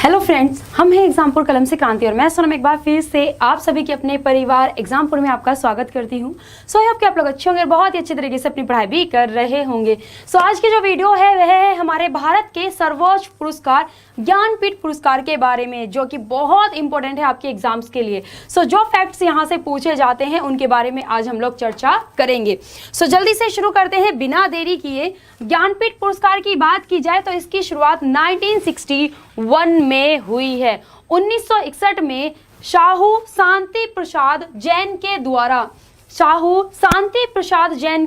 Hello friends, हम हैं एग्जामपुर कलम से क्रांति और मैं सोनम एक बार फिर से आप सभी के अपने परिवार एग्जामपुर में आपका स्वागत करती हूं। आई होप कि आप लोग अच्छे होंगे और बहुत ही अच्छे तरीके से अपनी पढ़ाई भी कर रहे होंगे। आज की जो वीडियो है वह है हमारे भारत के सर्वोच्च पुरस्कार ज्ञानपीठ पुरस्कार के बारे में, जो कि बहुत इंपॉर्टेंट है आपके एग्जाम्स के लिए। जो फैक्ट्स यहाँ से पूछे जाते हैं उनके बारे में आज हम लोग चर्चा करेंगे। जल्दी से शुरू करते हैं बिना देरी किए। ज्ञानपीठ पुरस्कार की बात की जाए तो इसकी शुरुआत 1961 में हुई है। 1961 में शाहू शांति प्रसाद जैन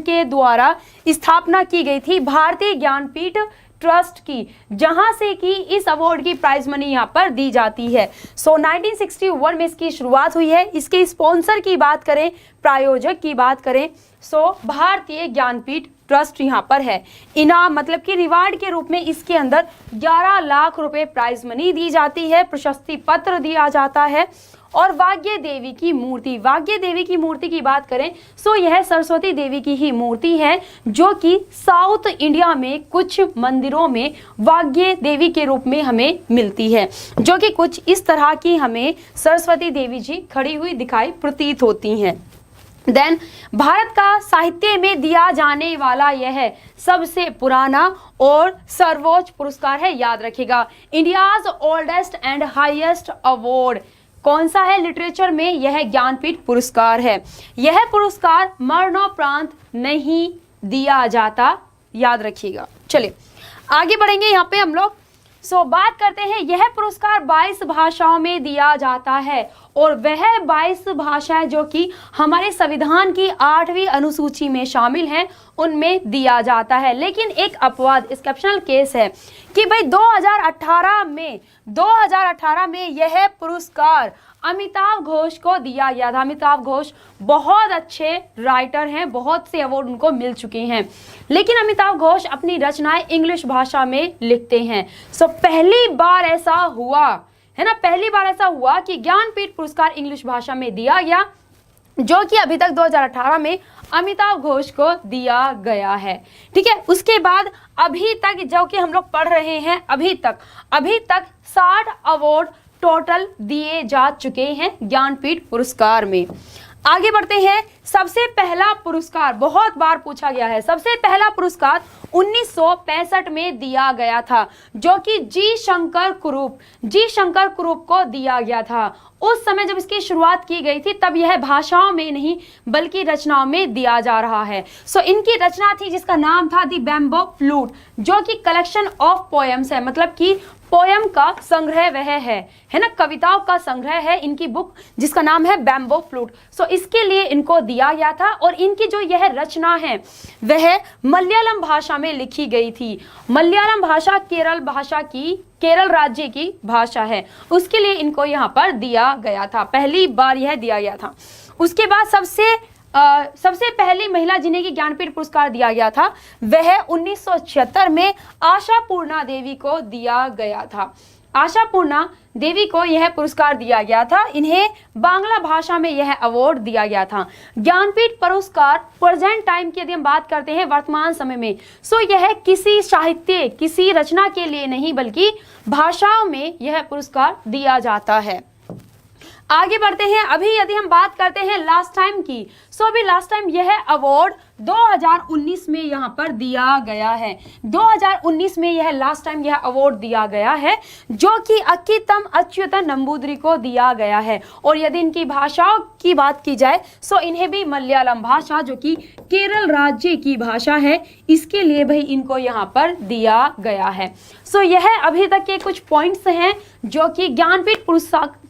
के द्वारा स्थापना की गई थी भारतीय ज्ञानपीठ ट्रस्ट की, जहां से कि इस अवार्ड की प्राइज मनी यहां पर दी जाती है। 1961 में इसकी शुरुआत हुई है। इसके स्पॉन्सर की बात करें, प्रायोजक की बात करें, भारतीय ज्ञानपीठ ट्रस्ट यहां पर है। इनाम मतलब कि रिवार्ड के रूप में इसके अंदर 11 लाख रुपए प्राइज मनी दी जाती है, प्रशस्ति पत्र दिया जाता है। और वाग्य देवी की मूर्ति की बात करें यह सरस्वती देवी की ही मूर्ति है, जो कि साउथ इंडिया में कुछ मंदिरों में वाग्य देवी के रूप में हमें मिलती है, जो कि कुछ इस तरह की हमें सरस्वती देवी जी खड़ी हुई दिखाई प्रतीत होती हैं। देन भारत का साहित्य में दिया जाने वाला यह सबसे पुराना और सर्वोच्च पुरस्कार है, याद रखिएगा। India's oldest and highest award कौन सा है लिटरेचर में? यह ज्ञानपीठ पुरस्कार है। यह पुरस्कार मरणोपरांत नहीं दिया जाता, याद रखिएगा। चलिए आगे बढ़ेंगे। यहाँ पे हम लोग बात करते हैं, यह पुरस्कार 22 भाषाओं में दिया जाता है और वह 22 भाषाएं जो कि हमारे संविधान की 8वीं अनुसूची में शामिल हैं उनमें दिया जाता है। लेकिन एक अपवाद, एक्सेप्शनल केस है कि भाई 2018 में यह पुरस्कार अमिताभ घोष को दिया गया था। अमिताभ घोष बहुत अच्छे राइटर हैं, बहुत से अवार्ड उनको मिल चुके हैं, लेकिन अमिताभ घोष अपनी रचनाएं इंग्लिश भाषा में लिखते हैं। पहली बार ऐसा हुआ है ना, पहली बार ऐसा हुआ कि ज्ञानपीठ पुरस्कार इंग्लिश भाषा में दिया गया, जो कि अभी तक 2018 में अमिताभ घोष को दिया गया है। ठीक है, उसके बाद अभी तक जो कि हम लोग पढ़ रहे हैं, अभी तक 60 अवार्ड टोटल दिए जा चुके हैं ज्ञानपीठ पुरस्कार में। आगे बढ़ते हैं। सबसे पहला पुरस्कार बहुत बार पूछा गया है। सबसे पहला पुरस्कार 1965 में दिया गया था, जो कि जी शंकर कुरूप को दिया गया था। उस समय जब इसकी शुरुआत की गई थी तब यह भाषाओं में नहीं बल्कि रचनाओं में दिया जा रहा है। इनकी रचना थी जिसका नाम था दी बैम्बो फ्लूट, जो कि कलेक्शन ऑफ पोएम्स है, मतलब कि पोयम का संग्रह वह है ना, कविताओं का संग्रह है इनकी बुक, जिसका नाम है बैम्बो फ्लूट। इसके लिए इनको दिया गया था और इनकी जो यह रचना है वह मलयालम भाषा में लिखी गई थी। मलयालम भाषा केरल राज्य की भाषा है, उसके लिए इनको यहाँ पर दिया गया था, पहली बार यह दिया गया था। उसके बाद सबसे पहली महिला जिन्हें की ज्ञानपीठ पुरस्कार दिया गया था वह 1976 में आशापूर्णा देवी को दिया गया था। आशापूर्णा देवी को यह पुरस्कार दिया गया था। इन्हें बांग्ला भाषा में यह अवार्ड दिया गया था। ज्ञानपीठ पुरस्कार प्रेजेंट टाइम की यदि हम बात करते हैं वर्तमान समय में, यह किसी साहित्य किसी रचना के लिए नहीं बल्कि भाषाओं में यह पुरस्कार दिया जाता है। आगे बढ़ते हैं। अभी यदि हम बात करते हैं लास्ट टाइम की, अभी लास्ट टाइम यह अवार्ड 2019 में यहाँ पर दिया गया है। 2019 में यह लास्ट टाइम यह अवार्ड दिया गया है, जो कि अक्कीतम अच्युतन नंबूदरी को दिया गया है। और यदि इनकी भाषाओं की बात की जाए इन्हें भी मलयालम भाषा, जो कि केरल राज्य की भाषा है, इसके लिए भाई इनको यहाँ पर दिया गया है। यह अभी तक के कुछ पॉइंट्स हैं जो कि ज्ञानपीठ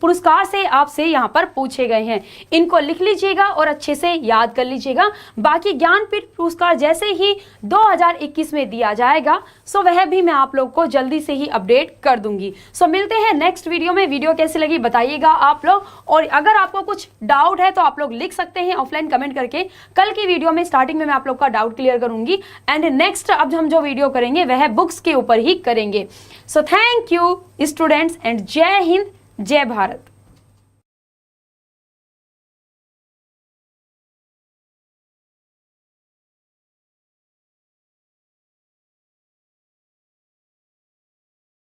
पुरस्कार से आपसे यहाँ पर पूछे गए हैं। इनको लिख लीजिएगा और अच्छे से याद कर लीजिएगा। बाकी ज्ञानपीठ पुरस्कार जैसे ही 2021 में दिया जाएगा वह भी मैं आप लोग को जल्दी से ही अपडेट कर दूंगी। मिलते हैं नेक्स्ट वीडियो में। वीडियो कैसी लगी बताइएगा आप लोग, और अगर आपको कुछ डाउट है तो आप लोग लिख सकते हैं ऑफलाइन कमेंट करके। कल की वीडियो में स्टार्टिंग में मैं आप लोग का डाउट क्लियर करूंगी एंड नेक्स्ट अब हम जो वीडियो करेंगे वह बुक्स के ऊपर ही करेंगे। थैंक यू स्टूडेंट्स एंड जय हिंद, जय भारत।